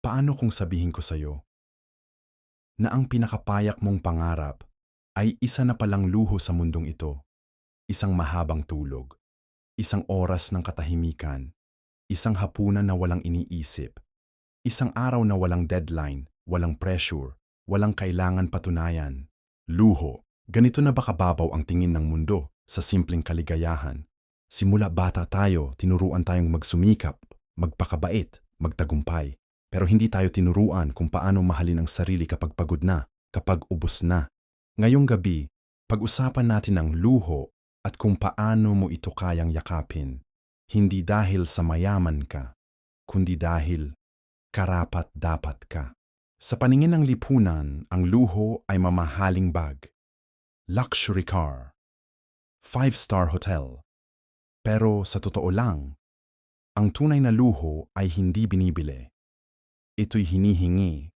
Paano kung sabihin ko sa'yo na ang pinakapayak mong pangarap ay isa na palang luho sa mundong ito, isang mahabang tulog, isang oras ng katahimikan, isang hapunan na walang iniisip, isang araw na walang deadline, walang pressure, walang kailangan patunayan. Luho, ganito na ba kababaw ang tingin ng mundo sa simpleng kaligayahan? Simula bata tayo, tinuruan tayong magsumikap, magpakabait, magtagumpay. Pero hindi tayo tinuruan kung paano mahalin ang sarili kapag pagod na, kapag ubos na. Ngayong gabi, pag-usapan natin ang luho at kung paano mo ito kayang yakapin. Hindi dahil sa mayaman ka, kundi dahil karapat-dapat ka. Sa paningin ng lipunan, ang luho ay mamahaling bag, luxury car, five-star hotel. Pero sa totoo lang, ang tunay na luho ay hindi binibili. Ito'y hinihingi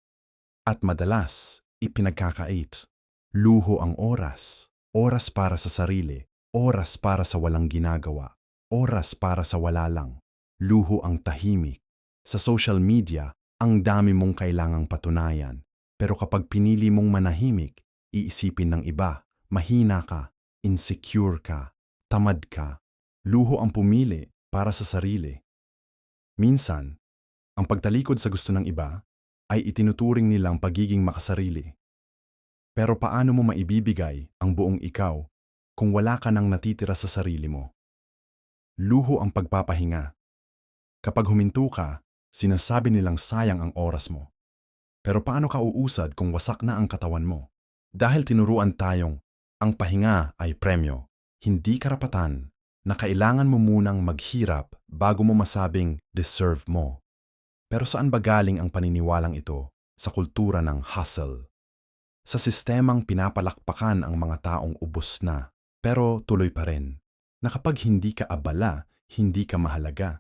at madalas ipinagkakait. Luho ang oras, oras para sa sarili, oras para sa walang ginagawa, oras para sa wala lang. Luho ang tahimik. Sa social media, ang dami mong kailangang patunayan. Pero kapag pinili mong manahimik, iisipin ng iba, mahina ka, insecure ka, tamad ka. Luho ang pumili para sa sarili. Minsan, ang pagtalikod sa gusto ng iba ay itinuturing nilang pagiging makasarili. Pero paano mo maibibigay ang buong ikaw kung wala ka nang natitira sa sarili mo? Luho ang pagpapahinga. Kapag huminto ka, sinasabi nilang sayang ang oras mo. Pero paano ka uusad kung wasak na ang katawan mo? Dahil tinuruan tayong ang pahinga ay premyo, hindi karapatan, na kailangan mo munang maghirap bago mo masabing deserve mo. Pero saan ba galing ang paniniwalang ito? Sa kultura ng hustle. Sa sistemang pinapalakpakan ang mga taong ubos na, pero tuloy pa rin. Na kapag hindi ka abala, hindi ka mahalaga.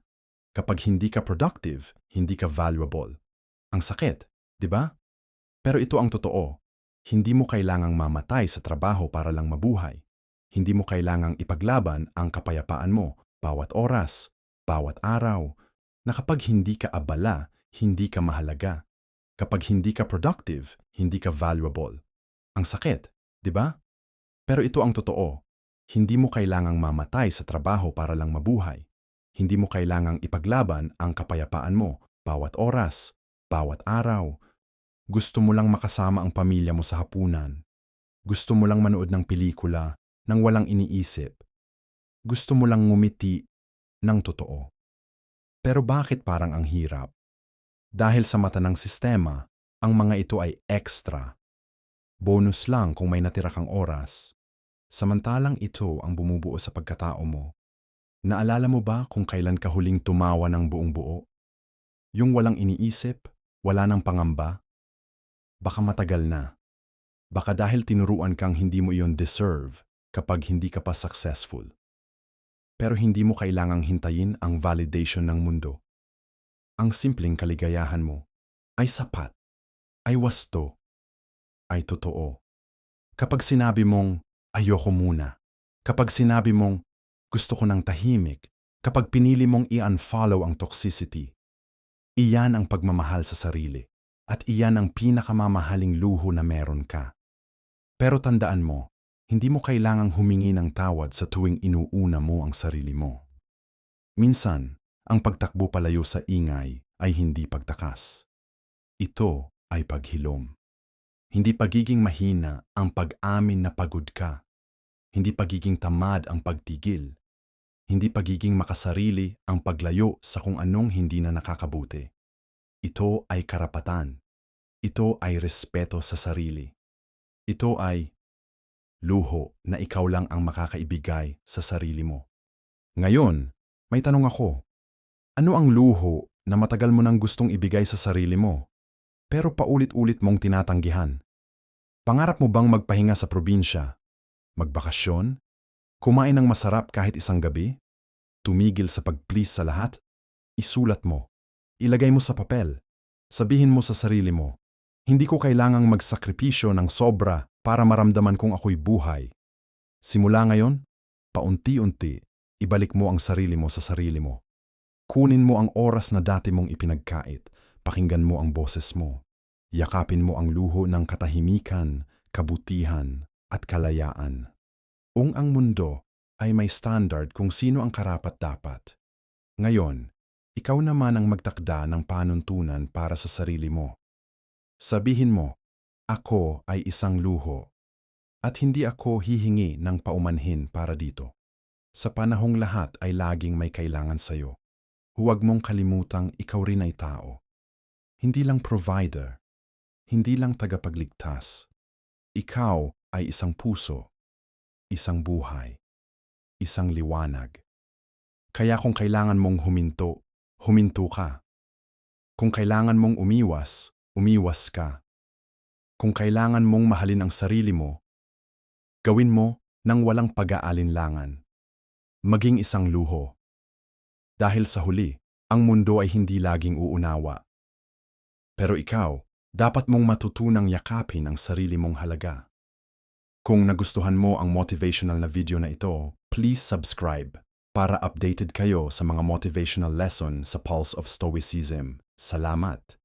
Kapag hindi ka productive, hindi ka valuable. Ang sakit, di ba? Pero ito ang totoo. Hindi mo kailangang mamatay sa trabaho para lang mabuhay. Hindi mo kailangang ipaglaban ang kapayapaan mo bawat oras, bawat araw, na kapag hindi ka abala, hindi ka mahalaga. Kapag hindi ka productive, hindi ka valuable. Ang sakit, di ba? Pero ito ang totoo. Hindi mo kailangang mamatay sa trabaho para lang mabuhay. Hindi mo kailangang ipaglaban ang kapayapaan mo bawat oras, bawat araw. Gusto mo lang makasama ang pamilya mo sa hapunan. Gusto mo lang manood ng pelikula nang walang iniisip. Gusto mo lang ngumiti ng totoo. Pero bakit parang ang hirap? Dahil sa mata ng sistema, ang mga ito ay extra. Bonus lang kung may natira kang oras. Samantalang ito ang bumubuo sa pagkatao mo. Naalala mo ba kung kailan ka huling tumawa ng buong buo? Yung walang iniisip, wala nang pangamba? Baka matagal na. Baka dahil tinuruan kang hindi mo iyon deserve kapag hindi ka pa successful. Pero hindi mo kailangang hintayin ang validation ng mundo. Ang simpleng kaligayahan mo ay sapat, ay wasto, ay totoo. Kapag sinabi mong, ayoko muna. Kapag sinabi mong, gusto ko ng tahimik. Kapag pinili mong i-unfollow ang toxicity. Iyan ang pagmamahal sa sarili. At iyan ang pinakamamahaling luho na meron ka. Pero tandaan mo, hindi mo kailangang humingi ng tawad sa tuwing inuuna mo ang sarili mo. Minsan, ang pagtakbo palayo sa ingay ay hindi pagtakas. Ito ay paghilom. Hindi pagiging mahina ang pag-amin na pagod ka. Hindi pagiging tamad ang pagtigil. Hindi pagiging makasarili ang paglayo sa kung anong hindi na nakakabuti. Ito ay karapatan. Ito ay respeto sa sarili. Ito ay luho na ikaw lang ang makakaibigay sa sarili mo. Ngayon, may tanong ako. Ano ang luho na matagal mo nang gustong ibigay sa sarili mo, pero paulit-ulit mong tinatanggihan? Pangarap mo bang magpahinga sa probinsya? Magbakasyon? Kumain ng masarap kahit isang gabi? Tumigil sa pag-please sa lahat? Isulat mo. Ilagay mo sa papel. Sabihin mo sa sarili mo, hindi ko kailangang magsakripisyo ng sobra para maramdaman kong ako'y buhay. Simula ngayon, paunti-unti, ibalik mo ang sarili mo sa sarili mo. Kunin mo ang oras na dati mong ipinagkait. Pakinggan mo ang boses mo. Yakapin mo ang luho ng katahimikan, kabutihan, at kalayaan. Ang mundo ay may standard kung sino ang karapat-dapat. Ngayon, ikaw naman ang magtakda ng panuntunan para sa sarili mo. Sabihin mo, ako ay isang luho, at hindi ako hihingi ng paumanhin para dito. Sa panahong lahat ay laging may kailangan sa'yo. Huwag mong kalimutang ikaw rin ay tao. Hindi lang provider, hindi lang tagapagligtas. Ikaw ay isang puso, isang buhay, isang liwanag. Kaya kung kailangan mong huminto, huminto ka. Kung kailangan mong umiwas, umiwas ka. Kung kailangan mong mahalin ang sarili mo, gawin mo nang walang pag-aalinlangan. Maging isang luho. Dahil sa huli, ang mundo ay hindi laging uunawa. Pero ikaw, dapat mong matutunang yakapin ang sarili mong halaga. Kung nagustuhan mo ang motivational na video na ito, please subscribe para updated kayo sa mga motivational lesson sa Pulse of Stoicism. Salamat!